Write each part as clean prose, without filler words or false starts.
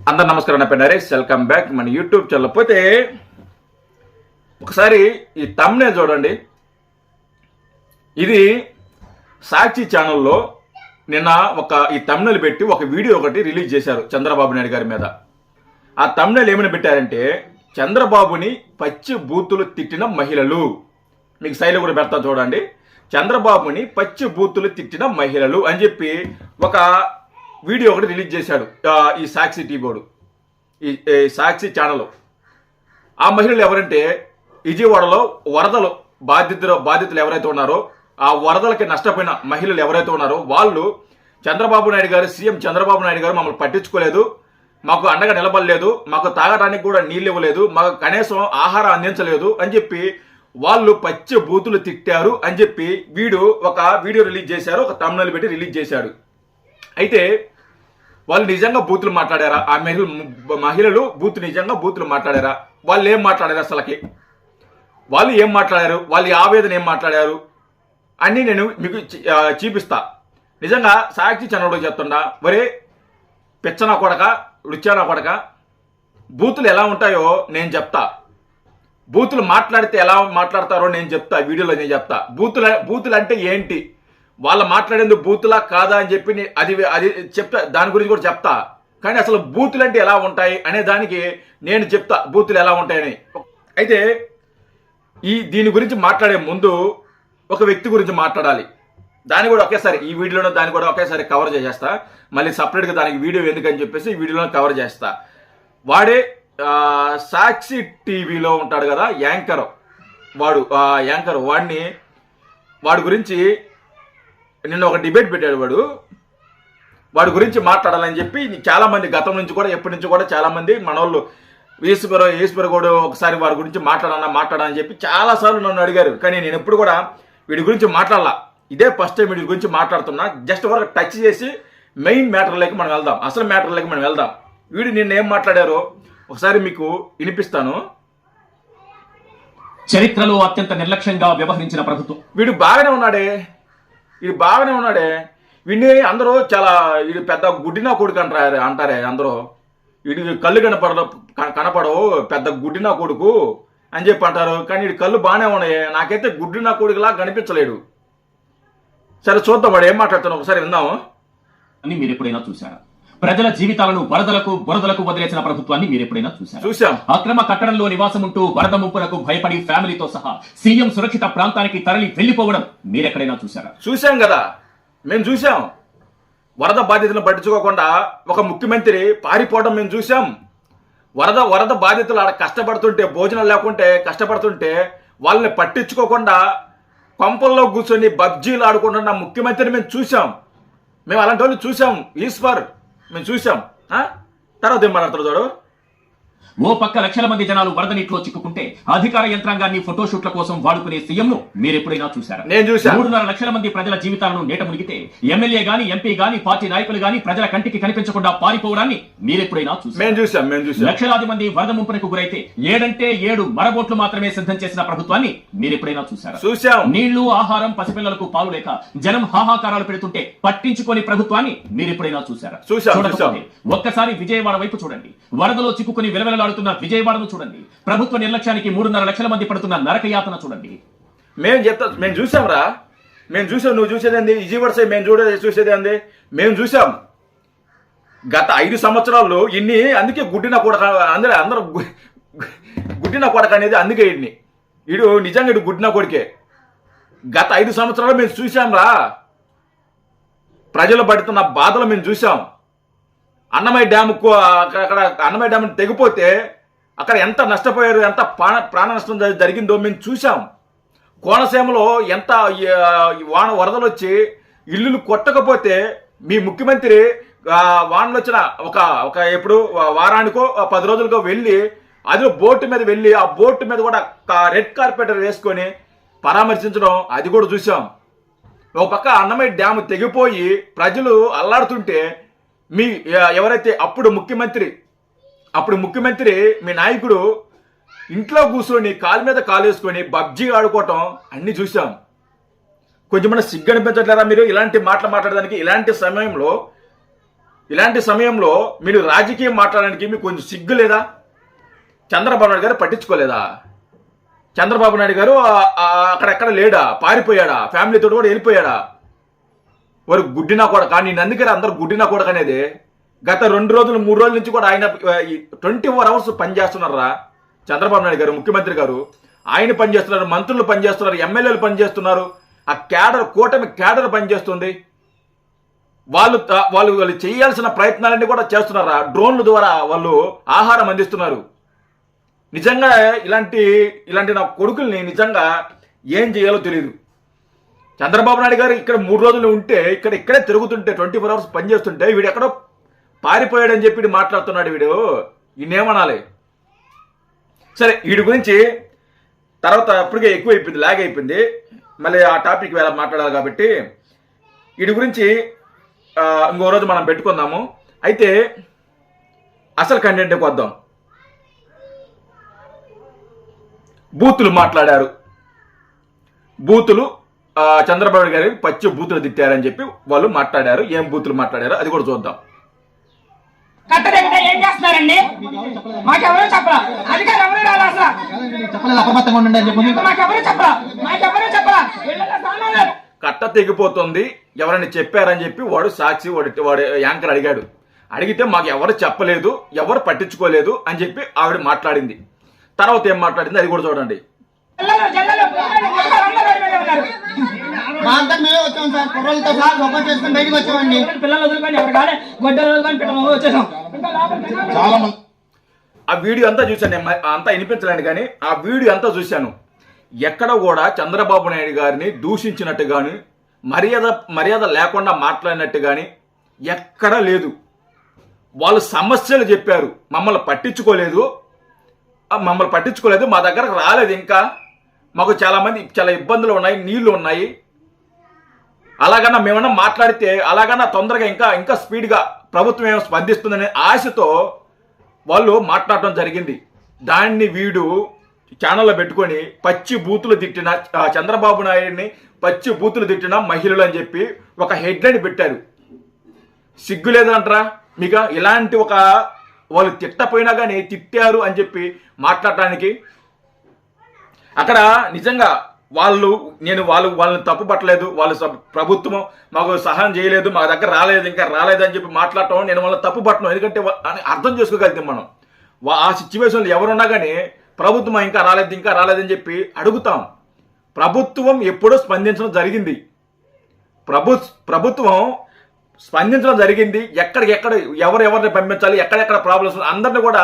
అందరు నమస్కారం. నా పేరు నరేష్. వెల్కమ్ బ్యాక్ మన యూట్యూబ్ ఛానల్. పోతే ఒకసారి ఈ థంబ్నెయిల్ చూడండి. ఇది సాక్షి ఛానల్లో నిన్న ఈ థంబ్నెయిల్ పెట్టి ఒక వీడియో ఒకటి రిలీజ్ చేశారు చంద్రబాబు నాయుడు గారి మీద. ఆ థంబ్నెయిల్ ఏమైనా పెట్టారంటే చంద్రబాబుని పచ్చి బూతులు తిట్టిన మహిళలు. మీకు శైలి కూడా పెడతా చూడండి. చంద్రబాబుని పచ్చి బూతులు తిట్టిన మహిళలు అని చెప్పి ఒక వీడియో ఒకటి రిలీజ్ చేశాడు ఈ సాక్షి టీవీడు, ఈ సాక్షి ఛానల్. ఆ మహిళలు ఎవరంటే విజయవాడలో వరదలు బాధితులు ఎవరైతే ఉన్నారో, ఆ వరదలకి నష్టపోయిన మహిళలు ఎవరైతే ఉన్నారో వాళ్ళు చంద్రబాబు నాయుడు గారు, సీఎం చంద్రబాబు నాయుడు గారు మమ్మల్ని పట్టించుకోలేదు, మాకు అండగా నిలబడలేదు, మాకు తాగడానికి కూడా నీళ్ళు ఇవ్వలేదు, మాకు కనీసం ఆహారం అందించలేదు అని చెప్పి వాళ్ళు పచ్చి బూతులు తిట్టారు అని చెప్పి ఒక వీడియో రిలీజ్ చేశారు, ఒక థంబ్నెయిల్ పెట్టి రిలీజ్ చేశాడు. అయితే వాళ్ళు నిజంగా బూతులు మాట్లాడారా? ఆ మహిళలు నిజంగా బూతులు మాట్లాడారా? వాళ్ళు ఏం మాట్లాడారు? అసలుకి వాళ్ళు ఏం మాట్లాడారు? వాళ్ళ ఆవేదన ఏం మాట్లాడారు అన్నీ నేను మీకు చూపిస్తా. నిజంగా సాక్షి ఛానల్లో చెప్తున్నా, వరే పిచ్చనా కొడక, రుచానా కొడక, బూతులు ఎలా ఉంటాయో నేను చెప్తా. బూతులు మాట్లాడితే ఎలా మాట్లాడతారో నేను చెప్తా, వీడియోలో నేను చెప్తా. బూతులు అంటే ఏంటి, వాళ్ళ మాట్లాడేందుకు బూతులా కాదా అని చెప్పి అది చెప్తా, దాని గురించి కూడా చెప్తా. కానీ అసలు బూతులు అంటే ఎలా ఉంటాయి అనే దానికి నేను చెప్తా, బూతులు ఎలా ఉంటాయని. అయితే దీని గురించి మాట్లాడే ముందు ఒక వ్యక్తి గురించి మాట్లాడాలి. దాన్ని కూడా ఒకేసారి ఈ వీడియోలో దాన్ని కూడా ఒకేసారి కవర్ చేసేస్తా. మళ్ళీ సపరేట్గా దానికి వీడియో ఎందుకని చెప్పేసి ఈ వీడియోలో కవర్ చేస్తా. వాడే సాక్షి టీవీలో ఉంటాడు కదా యాంకర్, వాడి గురించి నిన్న ఒక డిబేట్ పెట్టాడు. వాడి గురించి మాట్లాడాలని చెప్పి చాలా మంది గతం నుంచి కూడా ఎప్పటి నుంచి కూడా చాలా మంది మనోళ్ళు ఈశ్వర కూడా ఒకసారి వాడి గురించి మాట్లాడని చెప్పి చాలా సార్లు నన్ను అడిగారు. కానీ నేను ఎప్పుడు కూడా వీడి గురించి మాట్లాడాల, ఇదే ఫస్ట్ టైం వీడి గురించి మాట్లాడుతున్నా. జస్ట్ వరకు టచ్ చేసి మెయిన్ మ్యాటర్లోకి మనం వెళ్దాం, అసలు మ్యాటర్లోకి మనం వెళ్దాం. వీడు నిన్న ఏం మాట్లాడారో ఒకసారి మీకు వినిపిస్తాను. చరిత్రలో అత్యంత నిర్లక్ష్యంగా వ్యవహరించిన ప్రభుత్వం. వీడు బాగానే ఉన్నాడే, వీడిని అందరూ చాలా వీడు పెద్ద గుడ్డినా కొడుకు అంటారే అందరూ. వీడికి కళ్ళు కనపడవు, పెద్ద గుడ్డినా కొడుకు అని చెప్పి అంటారు. కానీ వీడి కళ్ళు బాగానే ఉన్నాయి, నాకైతే గుడ్డినా కొడుకులా కనిపించలేడు. సరే చూద్దాం వాడు ఏం మాట్లాడుతున్నావు, ఒకసారి విందాము. అని మీరు ఎప్పుడైనా చూసారా? ప్రజల జీవితాలను బురదలకు వదిలేసిన ప్రభుత్వాన్ని మీరు ఎప్పుడైనా చూసాం. అక్రమ కట్టడంలో నివాసం ఉంటూ వరద ముంపులకు భయపడి ఫ్యామిలీతో సహా సీఎం సురక్షిత ప్రాంతానికి తరలి వెళ్లిపోవడం మీరెక్కడైనా చూసారా? చూసాం కదా, మేము చూసాం. వరద బాధితులను పట్టించుకోకుండా ఒక ముఖ్యమంత్రి పారిపోవడం మేము చూసాం. వరద బాధితులు ఆడ కష్టపడుతుంటే, భోజనం లేకుంటే కష్టపడుతుంటే వాళ్ళని పట్టించుకోకుండా కొంపల్లో కూర్చొని పబ్జీలు ఆడుకుంటున్న ముఖ్యమంత్రిని మేము చూసాం. మేము అలాంటి వాళ్ళు చూసాం. మేము చూసాం. తర్వాత ఏం మాట్లాడతారు చూడు. ఓ పక్క లక్షల మంది జనాలు వరద నీటిలో చిక్కుకుంటే అధికార యంత్రాంగాన్ని ఫోటోషూట్ల కోసం వాడుకునే సీఎంను మీరెప్పుడైనా చూసారా? నేను చూసాను. 3.5 లక్షల మంది ప్రజల జీవితాలను నేట మునిగితే ఎమ్మెల్యే గాని, ఎంపీ గాని, పార్టీ నాయకులు గాని ప్రజల కంటికి కనిపించకుండా పారిపోవడాన్ని మీరెప్పుడైనా చూసారా? లక్షలాది మంది వరద ముంపునకు గురైతే 7 మరబోట్లు మాత్రమే సిద్ధం చేసిన ప్రభుత్వాన్ని మీరెప్పుడైనా చూసారా? నీళ్లు, ఆహారం, పసిపిల్లలకు పాలు లేక జనం హాహాకారాలు పెడుతుంటే పట్టించుకోని ప్రభుత్వాన్ని మీరెప్పుడైనా చూసారా? ఒక్కసారి విజయవాడ వైపు చూడండి. వరదలో చిక్కుకుని విలవిలలాడుతున్న విజయవాడను చూడండి. ప్రభుత్వ నిర్లక్ష్యానికి 3.5 లక్షల మంది పడుతున్న నరకయాతన చూడండి. మేము చూసాంరా, మేము చూసాం. నువ్వు చూసేది విజయవాడ సైడ్ మేము చూసేది అంది. మేము చూసాం. గత 5 సంవత్సరాల్లో ఇన్ని, అందుకే గుడ్డిన కొడక అందరూ గుడ్డిన కొడక అనేది, అందుకే ఇడు నిజంగా ఇడు గుడ్డిన కొడికే. గత 5 సంవత్సరాలు మేము చూసాంరా. ప్రజలు పడుతున్న బాధలు మేము చూసాం. అన్నమయ్య డ్యామ్ తెగిపోతే అక్కడ ఎంత నష్టపోయారు, ఎంత ప్రాణ నష్టం జరిగిందో మేము చూసాం. కోనసీమలో ఎంత వరదలు వచ్చి ఇల్లులు కొట్టకపోతే మీ ముఖ్యమంత్రి వానలు వచ్చిన ఒక ఎప్పుడు వారానికో 10 రోజులకో వెళ్ళి అది బోటు మీద వెళ్ళి ఆ బోటు మీద కూడా రెడ్ కార్పెట్ వేసుకొని పరామర్శించడం, అది కూడా చూసాం. ఒక పక్క అన్నమయ్య డ్యామ్ తెగిపోయి ప్రజలు అల్లాడుతుంటే ఎవరైతే అప్పుడు ముఖ్యమంత్రి మీ నాయకుడు ఇంట్లో కూర్చొని కాలు మీద కాలు వేసుకొని పబ్జీ ఆడుకోవటం అన్ని చూసాం. కొంచెం సిగ్గు అనిపించట్లేరా మీరు ఇలాంటి మాటలు మాట్లాడడానికి? ఇలాంటి సమయంలో ఇలాంటి సమయంలో మీరు రాజకీయం మాట్లాడడానికి మీకు కొంచెం సిగ్గు లేదా? చంద్రబాబు నాయుడు గారు పట్టించుకోలేదా? చంద్రబాబు నాయుడు గారు అక్కడెక్కడ లేడా? పారిపోయాడా? ఫ్యామిలీతో కూడా వెళ్ళిపోయాడా? వారు గుడ్డినా కూడా కానీ నేను అందుకే అందరూ గుడ్డినా కూడా అనేది గత 2 రోజులు 3 రోజుల నుంచి కూడా ఆయన 24 hours పనిచేస్తున్నారా చంద్రబాబు నాయుడు గారు, ముఖ్యమంత్రి గారు. ఆయన పనిచేస్తున్నారు, మంత్రులు పనిచేస్తున్నారు, ఎమ్మెల్యేలు పనిచేస్తున్నారు, ఆ క్యాడర్, కూటమి క్యాడర్ పనిచేస్తుంది. వాళ్ళు చేయాల్సిన ప్రయత్నాలన్నీ కూడా చేస్తున్నారా? డ్రోన్ల ద్వారా వాళ్ళు ఆహారం అందిస్తున్నారు. నిజంగా ఇలాంటి నా కొడుకుల్ని నిజంగా ఏం చేయాలో తెలియదు. చంద్రబాబు నాయుడు గారు ఇక్కడ 3 రోజులు ఉంటే ఇక్కడే తిరుగుతుంటే 24 hours పనిచేస్తుంటే వీడు ఎక్కడో పారిపోయాడని చెప్పి మాట్లాడుతున్నాడు. ఈయనేమనాలి? సరే, వీడి గురించి తర్వాత అప్పటికే ఎక్కువ అయిపోయింది, లాగ్ అయిపోయింది. మళ్ళీ ఆ టాపిక్ వేళ మాట్లాడాలి కాబట్టి వీడి గురించి ఇంకో రోజు మనం పెట్టుకుందాము. అయితే అసలు కంటెంట్కి వద్దాం. బూతులు మాట్లాడారు. బూతులు చంద్రబాబు గారి పచ్చి బూతులు తిట్టారని చెప్పి వాళ్ళు మాట్లాడారు. ఏం బూతులు మాట్లాడారో అది కూడా చూద్దాం. ఏం చేస్తున్నారండి? మాకెవరూ చెప్పరా? అధికారం ఎవరు రాలా? అసలు అప్రమత్తంగా ఉండండి అని చెప్పి మాకెవరూ చెప్పరా? కట్ట తెగిపోతుంది, ఎవరైనా చెప్పారని చెప్పి వాడు సాక్షి వాడు యాంకర్ అడిగాడు. అడిగితే మాకు ఎవరు చెప్పలేదు, ఎవరు పట్టించుకోలేదు అని చెప్పి ఆవిడ మాట్లాడింది. తర్వాత ఏం మాట్లాడింది అది కూడా చూడండి. ఆ వీడియో అంతా చూశాను. నేను అంతా వినిపించలేను కానీ ఆ వీడియో అంతా చూశాను. ఎక్కడ కూడా చంద్రబాబు నాయుడు గారిని దూషించినట్టు కానీ మర్యాద లేకుండా మాట్లాడినట్టు కానీ ఎక్కడా లేదు. వాళ్ళు సమస్యలు చెప్పారు, మమ్మల్ని పట్టించుకోలేదు, మా దగ్గరకు రాలేదు, ఇంకా మాకు చాలా ఇబ్బందులు ఉన్నాయి, నీళ్లు ఉన్నాయి, అలాగన్నా మేమన్నా మాట్లాడితే అలాగన్నా తొందరగా ఇంకా స్పీడ్గా ప్రభుత్వం ఏమో స్పందిస్తుందనే ఆశతో వాళ్ళు మాట్లాడటం జరిగింది. దాన్ని వీడు ఛానల్లో పెట్టుకొని పచ్చి బూతులు తిట్టిన చంద్రబాబు నాయుడిని పచ్చి బూతులు తిట్టిన మహిళలు అని చెప్పి ఒక హెడ్లైన్ పెట్టారు. సిగ్గు లేదంటారా మీకు? ఇలాంటి వాళ్ళు తిట్టపోయినా కానీ తిట్టారు అని చెప్పి మాట్లాడటానికి. అక్కడ నిజంగా వాళ్ళని తప్పు పట్టలేదు, వాళ్ళు ప్రభుత్వం మాకు సహాయం చేయలేదు, మా దగ్గర ఇంకా రాలేదు అని చెప్పి మాట్లాడటం నేను వాళ్ళని తప్పు పట్టను. ఎందుకంటే అర్థం చేసుకోగలుగుతాం మనం. ఆ సిచ్యువేషన్లో ఎవరున్నా కానీ ప్రభుత్వం ఇంకా రాలేదని చెప్పి అడుగుతాం. ప్రభుత్వం ఎప్పుడో స్పందించడం జరిగింది. ప్రభుత్వం స్పందించడం జరిగింది. ఎక్కడికెక్కడ ఎవరెవరిని పంపించాలి, ఎక్కడెక్కడ ప్రాబ్లమ్స్ అందరిని కూడా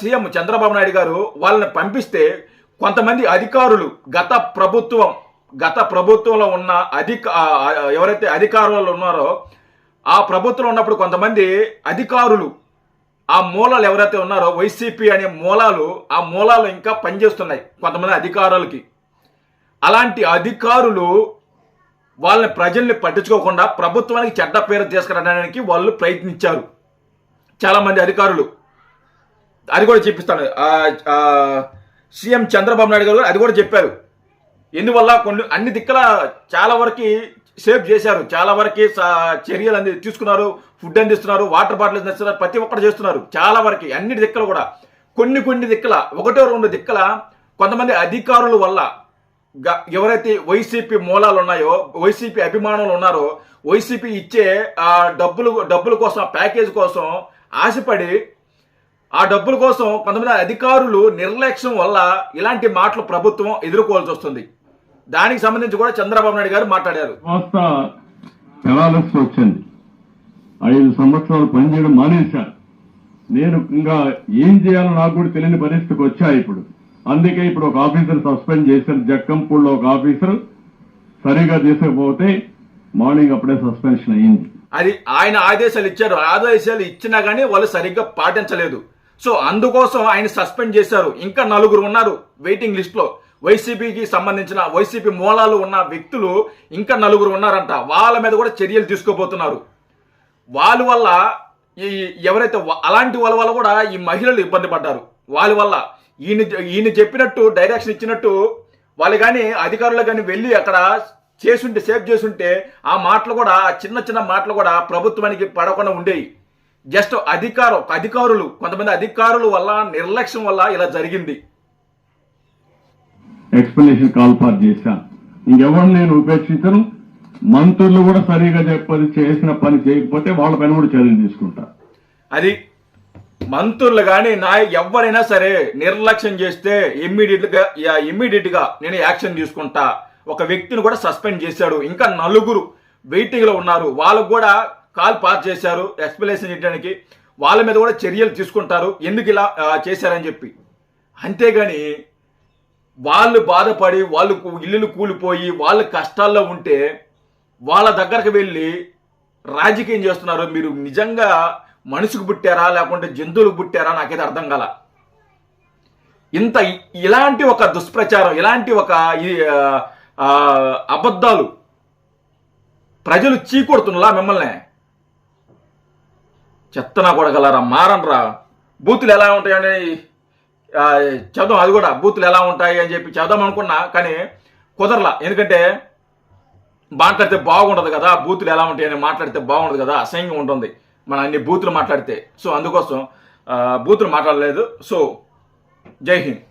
సీఎం చంద్రబాబు నాయుడు గారు వాళ్ళని పంపిస్తే కొంతమంది అధికారులు గత ప్రభుత్వంలో ఉన్న ఎవరైతే అధికారులు ఉన్నారో ఆ ప్రభుత్వంలో ఉన్నప్పుడు కొంతమంది అధికారులు ఆ మూలాలు ఎవరైతే ఉన్నారో వైసీపీ అనే ఆ మూలాలు ఇంకా పనిచేస్తున్నాయి కొంతమంది అధికారులకి. అలాంటి అధికారులు వాళ్ళని ప్రజల్ని పట్టించుకోకుండా ప్రభుత్వానికి చెడ్డ పేరు తీసుకురావడానికి వాళ్ళు ప్రయత్నించారు. చాలామంది అధికారులు అది కూడా చెప్పిస్తాను. సీఎం చంద్రబాబు నాయుడు గారు అది కూడా చెప్పారు. ఎందువల్ల అన్ని దిక్కల చాలా వరకు సేవ్ చేశారు, చాలా వరకు చర్యలు తీసుకున్నారు, ఫుడ్ అందిస్తున్నారు, వాటర్ బాటిల్స్ అందిస్తున్నారు, ప్రతి ఒక్కరు చేస్తున్నారు. చాలా వరకు అన్ని దిక్కలు కూడా కొన్ని దిక్కల 1-2 దిక్కల కొంతమంది అధికారుల వల్ల ఎవరైతే వైసీపీ మూలాలు ఉన్నాయో, వైసీపీ అభిమానులు ఉన్నారో, వైసీపీ ఇచ్చే ఆ డబ్బుల కోసం, ప్యాకేజ్ కోసం ఆశపడి ఆ డబ్బుల కోసం కొంతమంది అధికారులు నిర్లక్ష్యం వల్ల ఇలాంటి మాటలు ప్రభుత్వం ఎదుర్కోవాల్సి వస్తుంది. దానికి సంబంధించి కూడా చంద్రబాబు నాయుడు గారు మాట్లాడారు. వచ్చింది 5 సంవత్సరాలు పనిచేయడం మానేశారు. నేను ఇంకా ఏం చేయాలో నాకు కూడా తెలియని పరిస్థితికి వచ్చా ఇప్పుడు. అందుకే ఇప్పుడు ఒక ఆఫీసర్ సస్పెండ్ చేశారు. జక్కంపూడిలో ఒక ఆఫీసర్ సరిగా తీసుకపోతే మార్నింగ్ అప్పుడే సస్పెన్షన్ అయ్యింది. అది ఆయన ఆదేశాలు ఇచ్చారు. ఆదేశాలు ఇచ్చినా గానీ వాళ్ళు సరిగ్గా పాటించలేదు. సో అందుకోసం ఆయన సస్పెండ్ చేశారు. ఇంకా 4 ఉన్నారు వెయిటింగ్ లిస్ట్ లో. వైసీపీకి సంబంధించిన వైసీపీ మూలాలు ఉన్న వ్యక్తులు ఇంకా 4 ఉన్నారంట. వాళ్ళ మీద కూడా చర్యలు తీసుకోబోతున్నారు. వాళ్ళ వల్ల ఎవరైతే అలాంటి వాళ్ళ వల్ల కూడా ఈ మహిళలు ఇబ్బంది పడ్డారు. వాళ్ళ వల్ల ఈయన చెప్పినట్టు డైరెక్షన్ ఇచ్చినట్టు వాళ్ళు కానీ అధికారులు కానీ వెళ్ళి అక్కడ చేసుంటే సేవ్ చేసుంటే ఆ మాటలు కూడా చిన్న చిన్న మాటలు కూడా ప్రభుత్వానికి పడకుండా ఉండేవి. జస్ట్ అధికారులు కొంతమంది అధికారుల వల్ల నిర్లక్ష్యం వల్ల ఇలా జరిగింది. ఎక్స్ప్లెనేషన్ కాల్ ఫార్ చేశాను. ఇంకెవరు నేను ఉపేక్షించను. మంత్రులు కూడా సరిగా చేసిన పని చేయకపోతే వాళ్ళ పైన కూడా చర్యలు తీసుకుంటా. అది మంత్రులు కానీ ఎవరైనా సరే నిర్లక్ష్యం చేస్తే ఇమ్మీడియట్ గా నేను యాక్షన్ తీసుకుంటా. ఒక వ్యక్తిని కూడా సస్పెండ్ చేశాడు. ఇంకా 4 వెయిటింగ్ లో ఉన్నారు. వాళ్ళకు కూడా కాల్ పాస్ చేశారు ఎక్స్ప్లెనేషన్ చేయడానికి. వాళ్ళ మీద కూడా చర్యలు తీసుకుంటారు ఎందుకు ఇలా చేశారని చెప్పి. అంతేగాని వాళ్ళు బాధపడి వాళ్ళు ఇల్లులు కూలిపోయి వాళ్ళ కష్టాల్లో ఉంటే వాళ్ళ దగ్గరకు వెళ్ళి రాజకీయం చేస్తున్నారు. మీరు నిజంగా మనిషికి పుట్టారా లేకుంటే జంతువులకు పుట్టారా నాకైతే అర్థం కాల. ఇలాంటి ఒక దుష్ప్రచారం, ఇలాంటి ఒక అబద్ధాలు ప్రజలు చీకొడుతున్నా మిమ్మల్ని. చెత్తనా కొడగలరా, మారనరా. బూతులు ఎలా ఉంటాయని చదువు, అది కూడా బూతులు ఎలా ఉంటాయి అని చెప్పి చదుదాం అనుకున్నా కానీ కుదరలా. ఎందుకంటే మాట్లాడితే బాగుండదు కదా, బూతులు ఎలా ఉంటాయని మాట్లాడితే బాగుండదు కదా, అసహ్యంగా ఉంటుంది మన అన్ని బూతులు మాట్లాడితే. సో అందుకోసం బూతులు మాట్లాడలేదు. సో జై హింద్.